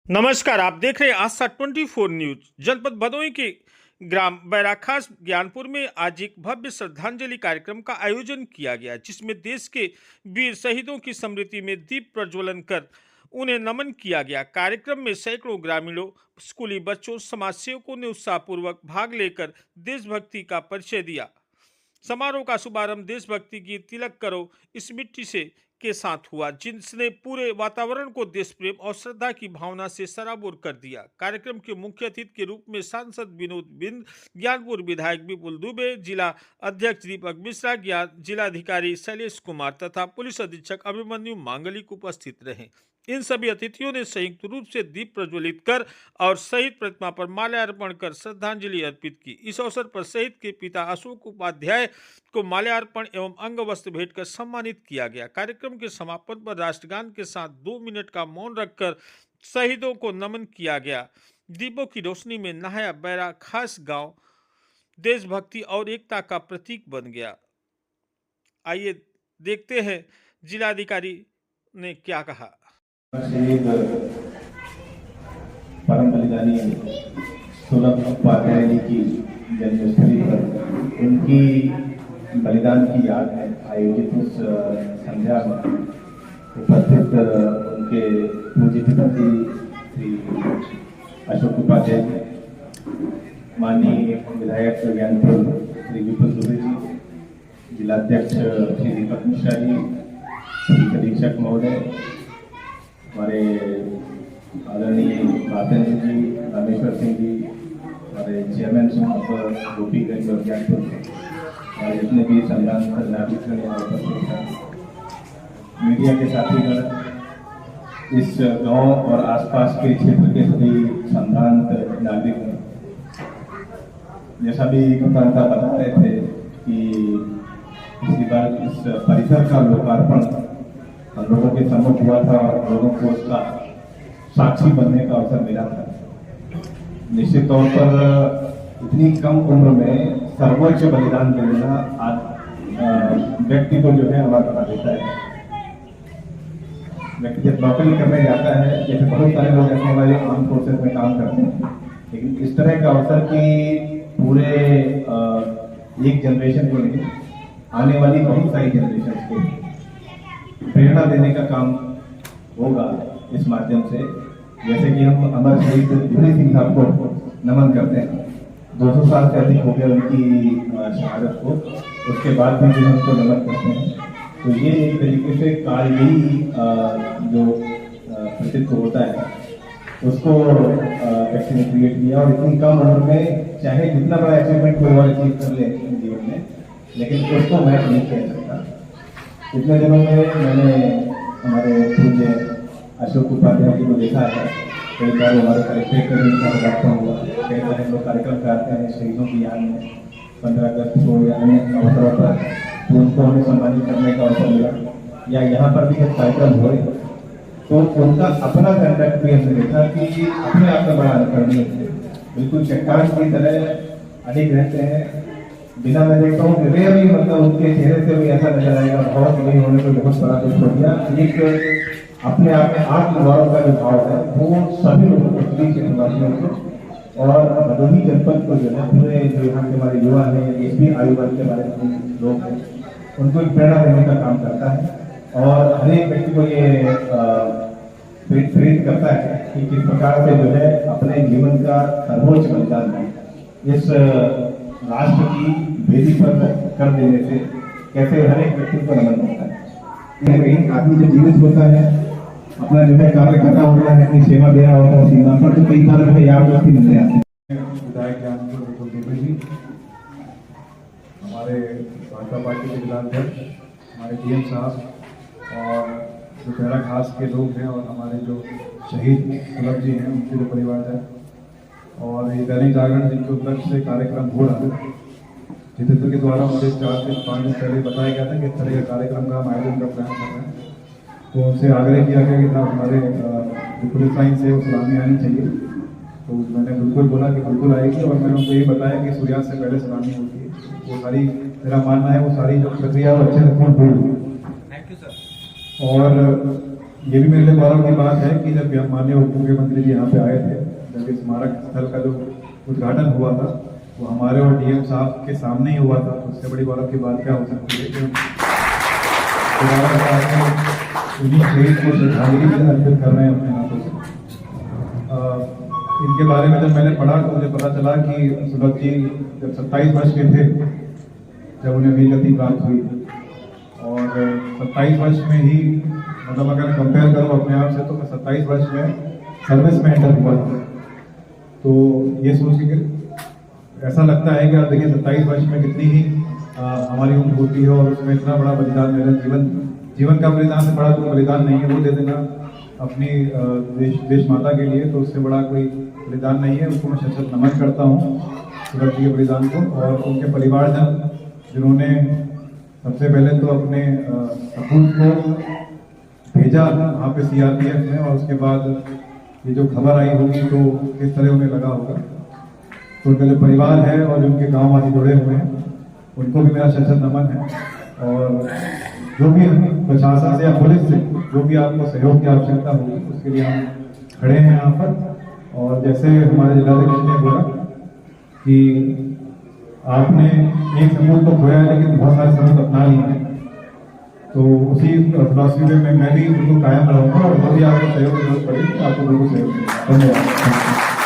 नमस्कार, आप देख रहे हैं आस्था 24 न्यूज। जनपद भदोही के ग्राम बैराखास ज्ञानपुर में आज एक भव्य श्रद्धांजलि कार्यक्रम का आयोजन किया गया, जिसमें देश के वीर शहीदों की स्मृति में दीप प्रज्वलन कर उन्हें नमन किया गया। कार्यक्रम में सैकड़ों ग्रामीणों, स्कूली बच्चों, समाजसेवकों ने उत्साहपूर्वक भाग लेकर देशभक्ति का परिचय दिया। समारोह का शुभारंभ देशभक्ति गीत तिलक करो इस मिट्टी से के साथ हुआ, जिसने पूरे वातावरण को देश प्रेम और श्रद्धा की भावना से सराबोर कर दिया। कार्यक्रम के मुख्य अतिथि के रूप में सांसद विनोद बिंद, ज्ञानपुर विधायक विपुल दुबे, जिला अध्यक्ष दीपक मिश्रा, जिलाधिकारी शैलेश कुमार तथा पुलिस अधीक्षक अभिमन्यु मांगलिक उपस्थित रहे। इन सभी अतिथियों ने संयुक्त रूप से दीप प्रज्वलित कर और शहीद प्रतिमा पर माल्यार्पण कर श्रद्धांजलि अर्पित की। इस अवसर पर शहीद के पिता अशोक उपाध्याय को माल्यार्पण एवं अंग वस्त्र भेंट कर सम्मानित किया गया। कार्यक्रम के समापन पर राष्ट्रगान के साथ 2 मिनट का मौन रखकर शहीदों को नमन किया गया। दीपों की रोशनी में नहाया बैराखास गांव देशभक्ति और एकता का प्रतीक बन गया। आइए देखते हैं जिलाधिकारी ने क्या कहा। शहीद परम बलिदानी सुलभ उपाध्याय जी की जन्मस्थली पर उनकी बलिदान की याद में आयोजित इस संध्या में उपस्थित उनके पूज्य पिताजी श्री अशोक उपाध्याय जी, माननीय विधायक ज्ञानपुर श्री विपुल दुबे जी, जिलाध्यक्ष श्री दीपक मिश्रा जी, पुलिस अधीक्षक महोदय, हमारे आदरणीय राजेंद्र जी, रामेश्वर सिंह जी, हमारे चेयरमैन साहब गोपीगंज और ज्ञानपुर और जितने भी संविधान नागरिक यहाँ उपस्थित हैं, मीडिया के साथीगण, इस गांव और आसपास के क्षेत्र के सभी संभ्रांत नागरिक, जैसा भी प्रधानता बता रहे थे कि पिछली बार इस परिसर का लोकार्पण लोगों के सम्मुख हुआ था और लोगों को उसका साक्षी बनने का अवसर मिला था। निश्चित तौर पर इतनी कम उम्र में सर्वोच्च बलिदान देना आज व्यक्ति को जो है हमारा बता देता है। व्यक्ति जब नौकरी करने जाता है, जैसे बहुत सारे लोग ऐसे हमारे आर्म फोर्सेस में काम करते हैं, लेकिन इस तरह का अवसर कि पूरे एक जनरेशन को नहीं, आने वाली बहुत सारी जनरेशन को प्रेरणा देने का काम होगा इस माध्यम से। जैसे कि हम अमर शहीद धुरी सिंह साहब को नमन करते हैं, 200 साल से अधिक हो गया उनकी शहादत को, उसके बाद भी जो उनको नमन करते हैं, तो ये एक तरीके से कारगिरी जो प्रसिद्ध होता है उसको व्यक्ति ने क्रिएट किया। और इतनी कम उम्र में चाहे जितना बड़ा अचीवमेंट कोई और अचीव कर ले जीवन में, लेकिन उसको मैच नहीं किया सकता। इतने दिनों में मैंने हमारे पूज्य अशोक उपाध्याय जी को देखा है, कई बार हमारे कलेक्ट्रेट में उनका कार्यक्रम हुआ, कई बार हम लोग कार्यक्रम कराते हैं शहीदों की याद में, 15 अगस्त को या अन्य अवसरों पर, तो उनको हमें सम्मानित करने का अवसर मिला, या यहाँ पर भी जब कार्यक्रम हुए तो उनका अपना कंडक्ट भी हमने देखा कि अपने आप में बड़ा अनुकरणीय है, बिल्कुल चट्टान की तरह अडिग रहते हैं। बिना मैं देखता हूँ भी मतलब उनके चेहरे से भी ऐसा नजर आएगा बहुत नहीं होने को बहुत बड़ा कुछ हो गया। एक अपने आप में आत्मगौरव का जो भाव है वो सभी लोगों को प्रवासियों को और भदोही जनपद को जो है पूरे जो यहाँ के हमारे युवा हैं, इस भी आयु वर्ग के बारे में लोग हैं, उनको एक प्रेरणा देने का काम करता है और हर एक व्यक्ति को ये प्रेरित करता है कि किस प्रकार से जो है अपने जीवन का सर्वोच्च बलिदान इस राष्ट्र की वेदी पर कर देने से कैसे हर एक व्यक्ति को नमन होता है। कहीं आदमी जब जीवित होता है, अपना जो है कार्य करना होता है, अपनी सेवा दे रहा होता है सीमा पर, तो कई बार हमें याद दोस्ती मिलते हैं। विधायक ज्ञानपुर जी, हमारे भाजपा पार्टी के जिलाध्यक्ष, हमारे डीएम साहब और जो बैराखास के लोग हैं और हमारे जो शहीद सुलभ जी हैं उनके जो परिवार है, और ये दैनिक जागरण जिनके उपलक्ष्य से कार्यक्रम हो रहा है, चित्र के द्वारा मुझे 4 से 5 दिन पहले बताया गया था कि इस तरह के कार्यक्रम का हम आयोजन का प्लान कर रहे हैं, तो उनसे आग्रह किया गया कि हमारे जो पुलिस लाइन से वो सलामी आनी चाहिए, तो मैंने बिल्कुल बोला कि बिल्कुल आएगी और मैंने उनको ये बताया कि सूर्यास्त से पहले सलामी होती है। वो सारी मेरा मानना है वो सारी जो प्रक्रिया वो अच्छे से पूर्ण हुई। Thank you sir. और ये भी मेरे लिए गौरव की बात है कि जब माननीय उप मुख्यमंत्री जी यहाँ पे आए थे, जब इस स्मारक स्थल का जो उद्घाटन हुआ था वो हमारे और डीएम साहब के सामने ही हुआ था। तो उससे बड़ी गौरव की बात क्या हो सकती है कि उन्हीं शहीद को श्रद्धांजलि अर्पित कर रहे हैं अपने हाथों से। इनके बारे में जब मैंने पढ़ा तो मुझे पता चला कि सुलभ जी जब 27 वर्ष के थे जब उन्हें वीर गति प्राप्त हुई, और 27 वर्ष में ही, मतलब अगर कंपेयर करूँ अपने आप से तो मैं 27 वर्ष में सर्विस में एंटर हुआ था। तो ये सोच के ऐसा लगता है कि आप देखिए 27 वर्ष में कितनी ही हमारी उम्र होती है और उसमें इतना बड़ा बलिदान, मेरा जीवन का बलिदान से बड़ा कोई बलिदान नहीं है, वो दे देना अपनी देश माता के लिए, तो उससे बड़ा कोई बलिदान नहीं है। उसको मैं शत नमन करता हूँ सुलभ जी के बलिदान को, और उनके परिवारजन जिन्होंने सबसे पहले तो अपने सपूत को भेजा वहाँ पे सीआरपीएफ में, और उसके बाद ये जो खबर आई होगी तो किस तरह उन्हें लगा होगा। तो उनका जो परिवार है और उनके गाँव वासी जुड़े हुए हैं उनको भी मेरा शत नमन है। और जो भी प्रशासन से या पुलिस से जो भी आपको सहयोग की आवश्यकता होगी उसके लिए हम खड़े हैं यहाँ पर। और जैसे हमारे जिलाध्यक्ष ने बोला कि आपने एक सबूत तो खोया है लेकिन बहुत सारे सबूत अपना लिए हैं, तो उसी फिलॉसफी में मैं भी उनको कायम रहूँगा और जो भी आपको सहयोग की जरूरत पड़ेगी आपको बिल्कुल सहयोग दूंगा। धन्यवाद।